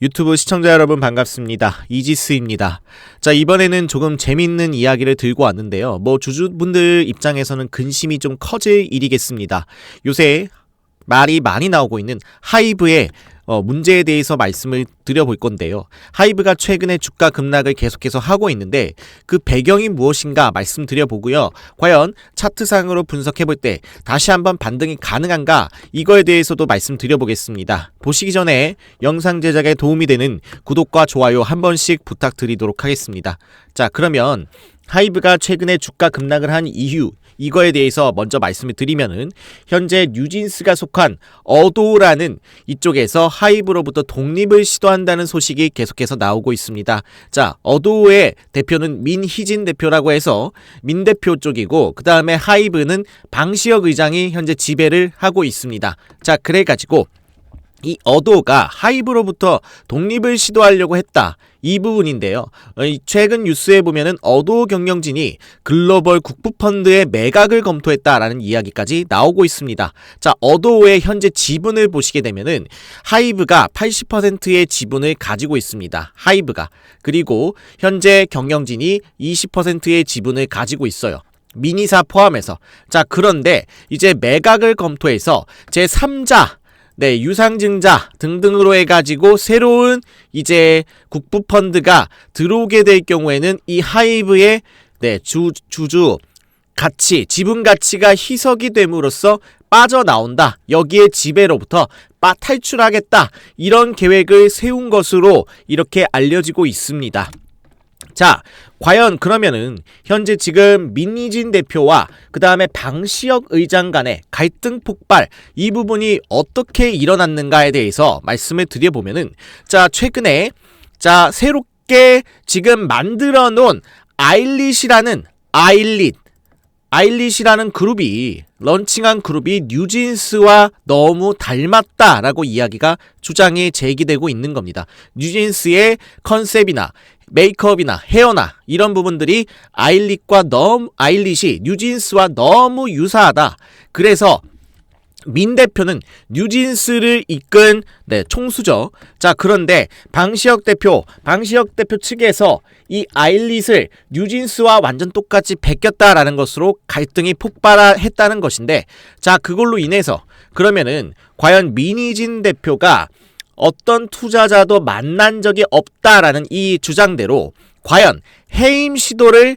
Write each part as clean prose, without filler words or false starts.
유튜브 시청자 여러분 반갑습니다. 이지스입니다. 자, 이번에는 조금 재밌는 이야기를 들고 왔는데요. 주주분들 입장에서는 근심이 좀 커질 일이겠습니다. 요새 말이 많이 나오고 있는 하이브의 문제에 대해서 말씀을 드려볼 건데요. 하이브가 최근에 주가 급락을 계속해서 하고 있는데 그 배경이 무엇인가 말씀드려보고요. 과연 차트상으로 분석해볼 때 다시 한번 반등이 가능한가, 이거에 대해서도 말씀드려보겠습니다. 보시기 전에 영상 제작에 도움이 되는 구독과 좋아요 한 번씩 부탁드리도록 하겠습니다. 자, 그러면 하이브가 최근에 주가 급락을 한 이유, 이거에 대해서 먼저 말씀을 드리면은, 현재 뉴진스가 속한 어도우라는 이쪽에서 하이브로부터 독립을 시도한다는 소식이 계속해서 나오고 있습니다. 자, 어도우의 대표는 민희진 대표라고 해서 민 대표 쪽이고, 그 다음에 하이브는 방시혁 의장이 현재 지배를 하고 있습니다. 자, 그래가지고 이 어도우가 하이브로부터 독립을 시도하려고 했다, 이 부분인데요. 최근 뉴스에 보면은 어도우 경영진이 글로벌 국부펀드의 매각을 검토했다라는 이야기까지 나오고 있습니다. 자, 어도우의 현재 지분을 보시게 되면은 하이브가 80%의 지분을 가지고 있습니다. 하이브가. 그리고 현재 경영진이 20%의 지분을 가지고 있어요. 미니사 포함해서. 자, 그런데 이제 매각을 검토해서 제3자, 유상증자 등등으로 해가지고 새로운 이제 국부펀드가 들어오게 될 경우에는 이 하이브의 주주 가치, 지분 가치가 희석이 됨으로써 빠져나온다, 여기에 지배로부터 탈출하겠다, 이런 계획을 세운 것으로 이렇게 알려지고 있습니다. 자, 과연 그러면은 현재 지금 민희진 대표와 그 다음에 방시혁 의장 간의 갈등 폭발, 이 부분이 어떻게 일어났는가에 대해서 말씀을 드려보면은, 자, 최근에 새롭게 지금 만들어 놓은 아일릿이라는 그룹이, 런칭한 그룹이 뉴진스와 너무 닮았다라고 이야기가, 주장이 제기되고 있는 겁니다. 뉴진스의 컨셉이나 메이크업이나 헤어나 이런 부분들이 아일릿이 뉴진스와 너무 유사하다. 그래서 민 대표는 뉴진스를 이끈 총수죠. 자, 그런데 방시혁 대표 측에서 이 아일릿을 뉴진스와 완전 똑같이 베꼈다라는 것으로 갈등이 폭발했다는 것인데, 자, 그걸로 인해서 그러면은 과연 민희진 대표가 어떤 투자자도 만난 적이 없다라는 이 주장대로 과연 해임 시도를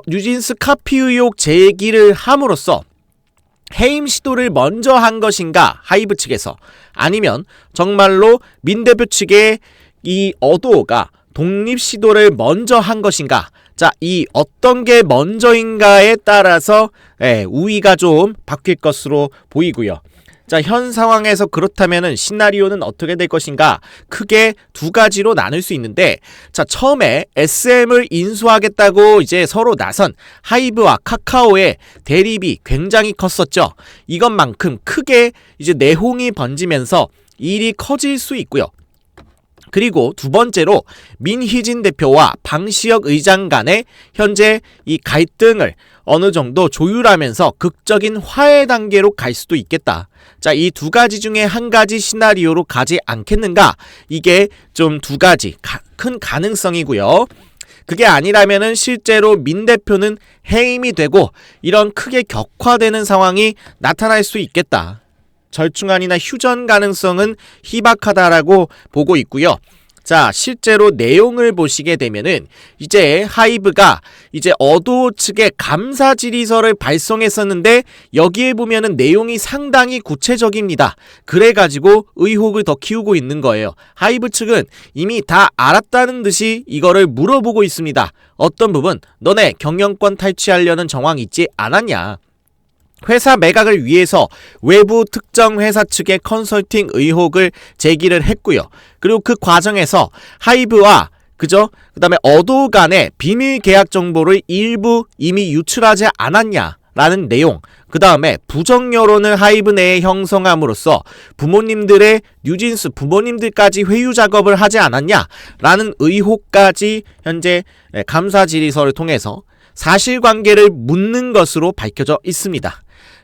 뉴진스 카피 의혹 제기를 함으로써 해임 시도를 먼저 한 것인가, 하이브 측에서, 아니면 정말로 민 대표 측의 이 어도우가 독립 시도를 먼저 한 것인가. 자, 이 어떤 게 먼저인가에 따라서 우위가 좀 바뀔 것으로 보이고요. 자, 현 상황에서 그렇다면은 시나리오는 어떻게 될 것인가? 크게 두 가지로 나눌 수 있는데, 자, 처음에 SM을 인수하겠다고 이제 서로 나선 하이브와 카카오의 대립이 굉장히 컸었죠. 이것만큼 크게 이제 내홍이 번지면서 일이 커질 수 있고요. 그리고 두 번째로 민희진 대표와 방시혁 의장 간의 현재 이 갈등을 어느 정도 조율하면서 극적인 화해 단계로 갈 수도 있겠다. 자, 이 두 가지 중에 한 가지 시나리오로 가지 않겠는가? 이게 좀 두 가지 큰 가능성이고요. 그게 아니라면은 실제로 민 대표는 해임이 되고 이런 크게 격화되는 상황이 나타날 수 있겠다. 절충안이나 휴전 가능성은 희박하다라고 보고 있고요. 자, 실제로 내용을 보시게 되면은 이제 하이브가 이제 어도우 측에 감사 질의서를 발송했었는데, 여기에 보면은 내용이 상당히 구체적입니다. 그래가지고 의혹을 더 키우고 있는 거예요. 하이브 측은 이미 다 알았다는 듯이 이거를 물어보고 있습니다. 어떤 부분, 너네 경영권 탈취하려는 정황 있지 않았냐? 회사 매각을 위해서 외부 특정 회사 측의 컨설팅 의혹을 제기를 했고요. 그리고 그 과정에서 하이브와 그 다음에 어도우 간의 비밀 계약 정보를 일부 이미 유출하지 않았냐라는 내용, 그 다음에 부정 여론을 하이브 내에 형성함으로써 뉴진스 부모님들까지 회유 작업을 하지 않았냐라는 의혹까지 현재 감사 질의서를 통해서 사실관계를 묻는 것으로 밝혀져 있습니다.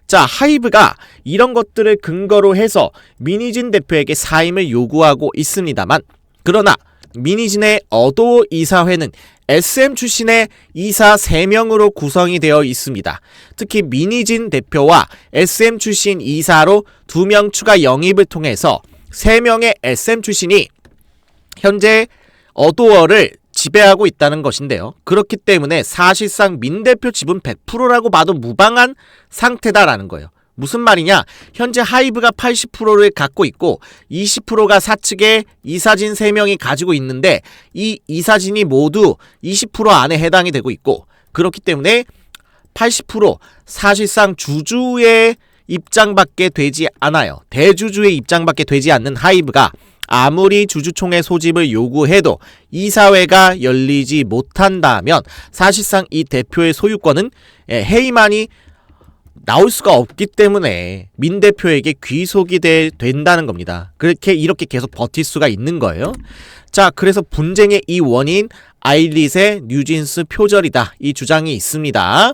자, 하이브가 이런 것들을 근거로 해서 민희진 대표에게 사임을 요구하고 있습니다만, 그러나 미니진의 어도어 이사회는 SM 출신의 이사 3명으로 구성이 되어 있습니다. 특히 미니진 대표와 SM 출신 이사로 2명 추가 영입을 통해서 3명의 SM 출신이 현재 어도어를 지배하고 있다는 것인데요. 그렇기 때문에 사실상 민 대표 지분 100%라고 봐도 무방한 상태다라는 거예요. 무슨 말이냐? 현재 하이브가 80%를 갖고 있고 20%가 사측의 이사진 3명이 가지고 있는데 이 이사진이 모두 20% 안에 해당이 되고 있고, 그렇기 때문에 80% 사실상 주주의 입장밖에 되지 않아요. 대주주의 입장밖에 되지 않는 하이브가 아무리 주주총회 소집을 요구해도 이사회가 열리지 못한다면 사실상 이 대표의 소유권은 해임안이 나올 수가 없기 때문에 민 대표에게 귀속이 된다는 겁니다. 이렇게 계속 버틸 수가 있는 거예요. 자, 그래서 분쟁의 이 원인 아일릿의 뉴진스 표절이다, 이 주장이 있습니다.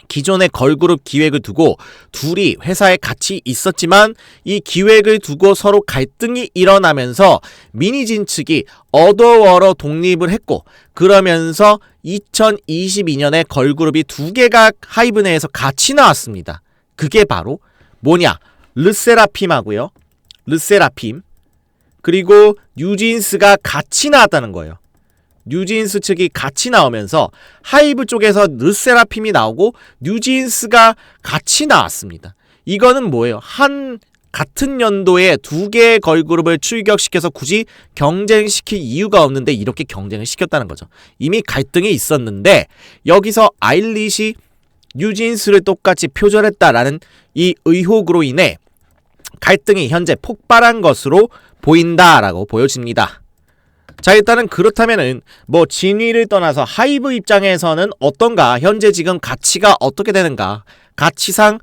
기존의 걸그룹 기획을 두고 둘이 회사에 같이 있었지만 이 기획을 두고 서로 갈등이 일어나면서 미니진 측이 어도어로 독립을 했고, 그러면서 2022년에 걸그룹이 2개가 하이브 내에서 같이 나왔습니다. 그게 바로 뭐냐? 르세라핌하고요, 르세라핌 그리고 뉴진스가 같이 나왔다는 거예요. 뉴진스 측이 같이 나오면서 하이브 쪽에서 르세라핌이 나오고 뉴진스가 같이 나왔습니다. 이거는 뭐예요? 같은 연도에 2개의 걸그룹을 출격시켜서 굳이 경쟁시킬 이유가 없는데 이렇게 경쟁을 시켰다는 거죠. 이미 갈등이 있었는데 여기서 아일릿이 뉴진스를 똑같이 표절했다라는 이 의혹으로 인해 갈등이 현재 폭발한 것으로 보인다라고 보여집니다. 자, 일단은 그렇다면은 진위를 떠나서 하이브 입장에서는 어떤가, 현재 지금 가치가 어떻게 되는가, 가치상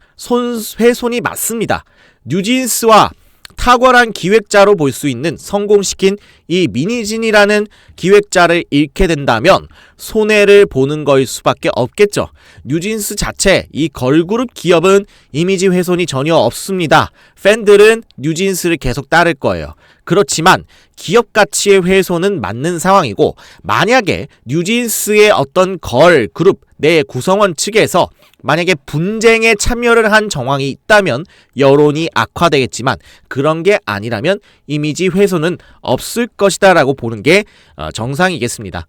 훼손이 맞습니다. 뉴진스와 탁월한 기획자로 볼 수 있는 성공시킨 이 미니진이라는 기획자를 잃게 된다면 손해를 보는 거일 수밖에 없겠죠. 뉴진스 자체 이 걸그룹 기업은 이미지 훼손이 전혀 없습니다. 팬들은 뉴진스를 계속 따를 거예요. 그렇지만 기업 가치의 훼손은 맞는 상황이고, 만약에 뉴진스의 어떤 걸그룹 내 구성원 측에서 만약에 분쟁에 참여를 한 정황이 있다면 여론이 악화되겠지만 그런 게 아니라면 이미지 훼손은 없을 것이다 라고 보는 게 정상이겠습니다.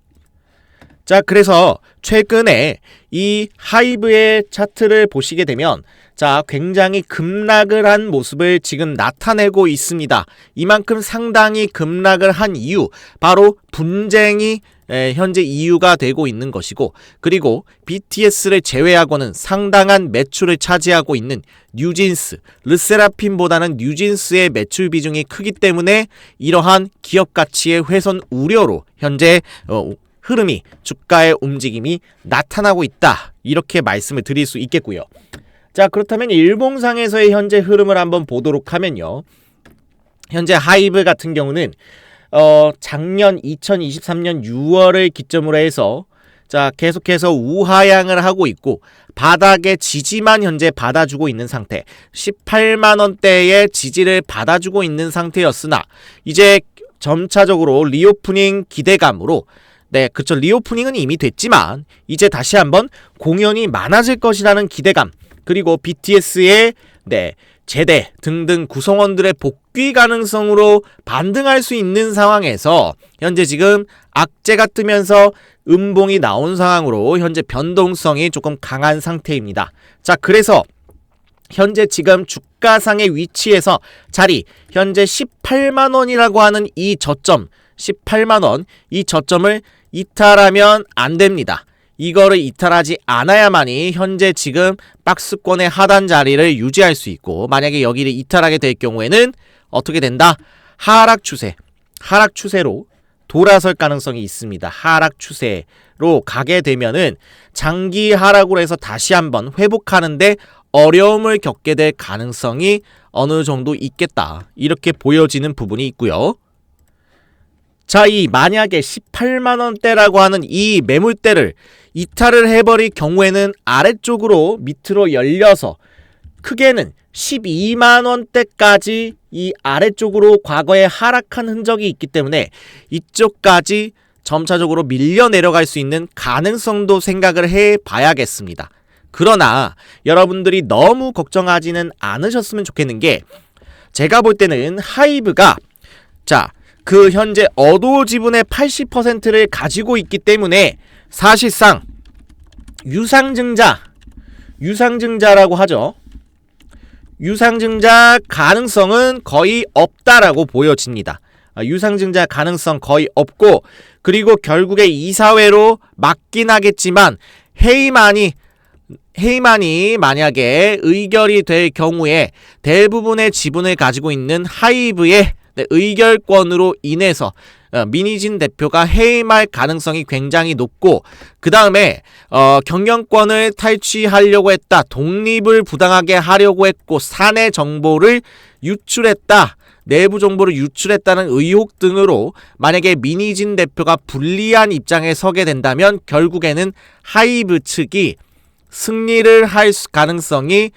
자, 그래서 최근에 이 하이브의 차트를 보시게 되면 자, 굉장히 급락을 한 모습을 지금 나타내고 있습니다. 이만큼 상당히 급락을 한 이유, 바로 분쟁이 현재 이유가 되고 있는 것이고, 그리고 BTS를 제외하고는 상당한 매출을 차지하고 있는 뉴진스, 르세라핌보다는 뉴진스의 매출 비중이 크기 때문에 이러한 기업 가치의 훼손 우려로 현재 흐름이, 주가의 움직임이 나타나고 있다, 이렇게 말씀을 드릴 수 있겠고요. 자, 그렇다면 일봉상에서의 현재 흐름을 한번 보도록 하면요, 현재 하이브 같은 경우는 작년 2023년 6월을 기점으로 해서 자, 계속해서 우하향을 하고 있고 바닥의 지지만 현재 받아주고 있는 상태, 18만원대의 지지를 받아주고 있는 상태였으나 이제 점차적으로 리오프닝 기대감으로, 네, 그쵸, 리오프닝은 이미 됐지만 이제 다시 한번 공연이 많아질 것이라는 기대감, 그리고 BTS의 제대 등등 구성원들의 복귀 가능성으로 반등할 수 있는 상황에서 현재 지금 악재가 뜨면서 음봉이 나온 상황으로 현재 변동성이 조금 강한 상태입니다. 자, 그래서 현재 지금 주가상의 위치에서 자리, 현재 18만원이라고 하는 이 저점, 18만원, 이 저점을 이탈하면 안 됩니다. 이거를 이탈하지 않아야만이 현재 지금 박스권의 하단 자리를 유지할 수 있고, 만약에 여기를 이탈하게 될 경우에는 어떻게 된다? 하락 추세로 돌아설 가능성이 있습니다. 하락 추세로 가게 되면은 장기 하락으로 해서 다시 한번 회복하는데 어려움을 겪게 될 가능성이 어느 정도 있겠다, 이렇게 보여지는 부분이 있고요. 자, 이 만약에 18만원대라고 하는 이 매물대를 이탈을 해버릴 경우에는 아래쪽으로 밑으로 열려서 크게는 12만 원대까지 이 아래쪽으로 과거에 하락한 흔적이 있기 때문에 이쪽까지 점차적으로 밀려 내려갈 수 있는 가능성도 생각을 해 봐야겠습니다. 그러나 여러분들이 너무 걱정하지는 않으셨으면 좋겠는 게, 제가 볼 때는 하이브가 그 현재 어도 지분의 80%를 가지고 있기 때문에 사실상 유상증자라고 하죠. 유상증자 가능성은 거의 없다라고 보여집니다. 유상증자 가능성 거의 없고, 그리고 결국에 이사회로 맞긴 하겠지만 헤이만이 만약에 의결이 될 경우에 대부분의 지분을 가지고 있는 하이브의 의결권으로 인해서 민희진 대표가 해임할 가능성이 굉장히 높고, 그 다음에 경영권을 탈취하려고 했다, 독립을 부당하게 하려고 했고, 사내 정보를 유출했다, 내부 정보를 유출했다는 의혹 등으로 만약에 민희진 대표가 불리한 입장에 서게 된다면 결국에는 하이브 측이 승리를 할 가능성이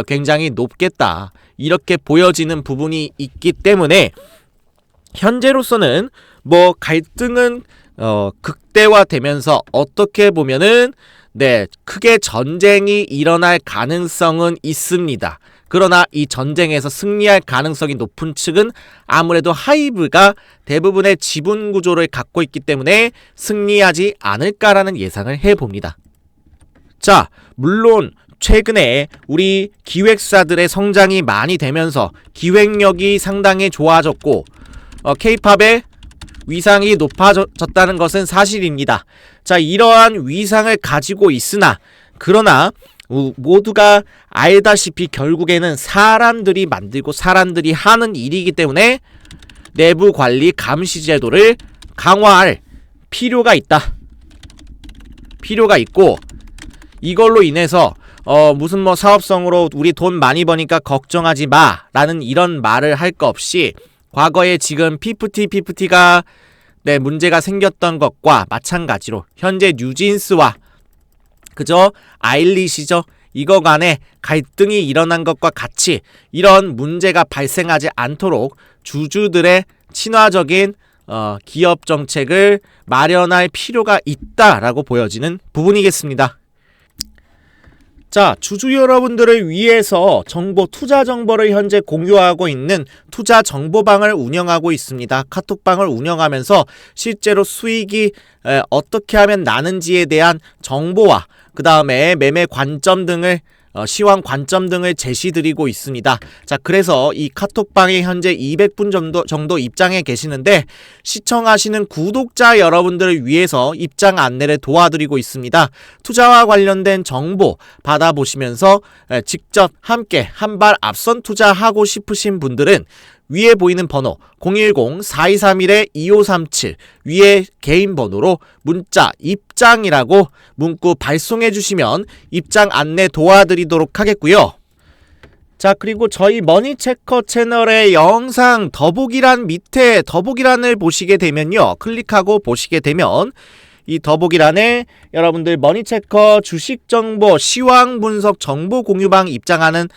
굉장히 높겠다, 이렇게 보여지는 부분이 있기 때문에 현재로서는 뭐 갈등은 극대화되면서 어떻게 보면은 크게 전쟁이 일어날 가능성은 있습니다. 그러나 이 전쟁에서 승리할 가능성이 높은 측은 아무래도 하이브가 대부분의 지분 구조를 갖고 있기 때문에 승리하지 않을까라는 예상을 해봅니다. 자, 물론 최근에 우리 기획사들의 성장이 많이 되면서 기획력이 상당히 좋아졌고 K-팝의 위상이 높아졌다는 것은 사실입니다. 자, 이러한 위상을 가지고 있으나, 그러나 모두가 알다시피 결국에는 사람들이 만들고 사람들이 하는 일이기 때문에 내부 관리 감시 제도를 강화할 필요가 있고, 이걸로 인해서 무슨 뭐 사업성으로 우리 돈 많이 버니까 걱정하지 마 라는 이런 말을 할 거 없이, 과거에 지금 PFT가 문제가 생겼던 것과 마찬가지로 현재 뉴진스와 아일리시죠, 이거 간에 갈등이 일어난 것과 같이 이런 문제가 발생하지 않도록 주주들의 친화적인 기업 정책을 마련할 필요가 있다라고 보여지는 부분이겠습니다. 자, 주주 여러분들을 위해서 투자 정보를 현재 공유하고 있는 투자 정보방을 운영하고 있습니다. 카톡방을 운영하면서 실제로 수익이 어떻게 하면 나는지에 대한 정보와 그 다음에 매매 관점 등을 시황 관점 등을 제시드리고 있습니다. 자, 그래서 이 카톡방에 현재 200분 정도 입장해 계시는데, 시청하시는 구독자 여러분들을 위해서 입장 안내를 도와드리고 있습니다. 투자와 관련된 정보 받아보시면서 직접 함께 한 발 앞선 투자하고 싶으신 분들은 위에 보이는 번호 010-4231-2537 위에 개인 번호로 문자 입장이라고 문구 발송해 주시면 입장 안내 도와드리도록 하겠고요. 자, 그리고 저희 머니체커 채널의 영상 더보기란 밑에 더보기란을 보시게 되면요, 클릭하고 보시게 되면 이 더보기란에 여러분들 머니체커 주식정보 시황 분석 정보 공유방 입장하는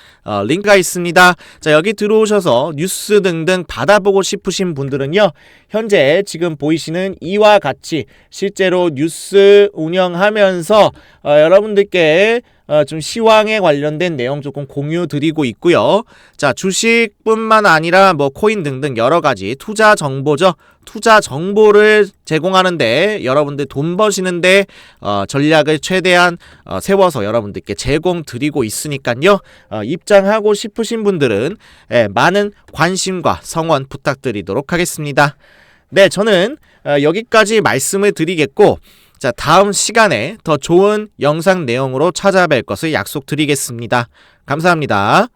링크가 있습니다. 자, 여기 들어오셔서 뉴스 등등 받아보고 싶으신 분들은요, 현재 지금 보이시는 이와 같이 실제로 뉴스 운영하면서 여러분들께 좀 시황에 관련된 내용 조금 공유 드리고 있고요. 자, 주식뿐만 아니라 뭐 코인 등등 여러가지 투자 정보죠. 투자 정보를 제공하는데 여러분들 돈 버시는데 전략을 최대한 세워서 여러분들께 제공 드리고 있으니까요. 입장하고 싶으신 분들은 많은 관심과 성원 부탁드리도록 하겠습니다. 네, 저는 여기까지 말씀을 드리겠고, 자, 다음 시간에 더 좋은 영상 내용으로 찾아뵐 것을 약속드리겠습니다. 감사합니다.